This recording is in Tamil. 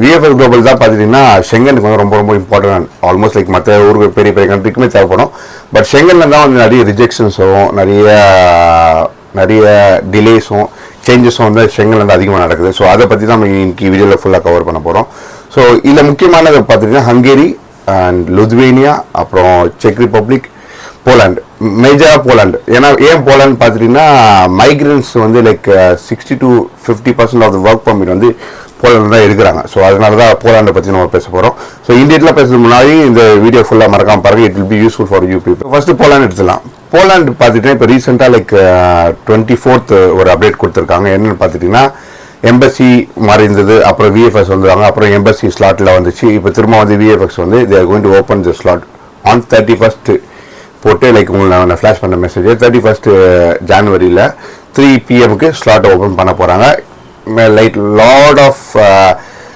VFS Global தான் பார்த்துட்டிங்கன்னா ஷெங்கனுக்கு வந்து ரொம்ப ரொம்ப இம்பார்ட்டன்ட். ஆல்மோஸ்ட் லைக் மற்ற ஊருக்கு பெரிய பெரிய கண்ட்ரிக்குமே தேவைப்படும். பட் ஷெங்கனில் தான் வந்து நிறைய ரிஜெக்ஷன்ஸும் நிறைய டிலேஸும் சேஞ்சஸும் வந்து ஷெங்கனில் வந்து அதிகமாக நடக்குது. ஸோ அதை பற்றி தான் நம்ம இன்னைக்கு வீடியோவில் ஃபுல்லாக கவர் பண்ண போகிறோம். ஸோ இதில் முக்கியமானது பார்த்துட்டிங்கன்னா ஹங்கேரி அண்ட் லுத்வேனியா, அப்புறம் செக் ரிப்பப்ளிக், போலாண்ட். மேஜராக போலாண்ட். ஏன் போலாண்ட் பார்த்துட்டிங்கன்னா மைக்ரன்ஸ் வந்து like 60 to 50% of the work permit வந்து போலாண்டு தான் எடுக்கிறாங்க. ஸோ அதனால தான் போலாண்டை பற்றி நம்ம பேச போகிறோம். ஸோ இந்தியத்தில் பேசுறதுக்கு முன்னாடி இந்த வீடியோ ஃபுல்லாக மறக்காம பாருங்க. It will be useful for you people. First Poland எடுத்துலாம். போலாண்டு பார்த்துட்டிங்கன்னா இப்போ ரீசெண்டாக லைக் 24th ஒரு அப்டேட் கொடுத்துருக்காங்க. என்னென்னு பார்த்துட்டிங்கன்னா எம்பசி மாறி இருந்தது, அப்புறம் VFS வந்துடுவாங்க, அப்புறம் எம்பசி ஸ்லாட்டில் வந்துச்சு. இப்போ திரும்ப வந்து VFX வந்து they are going to open the slot on 31st போட்டு லைக் உங்களுக்கு நான் ஃப்ளாஷ் பண்ண மெசேஜ் 31st ஜனவரியில் 3 PM ஸ்லாட்டை ஓப்பன் பண்ண போகிறாங்க. Like lot of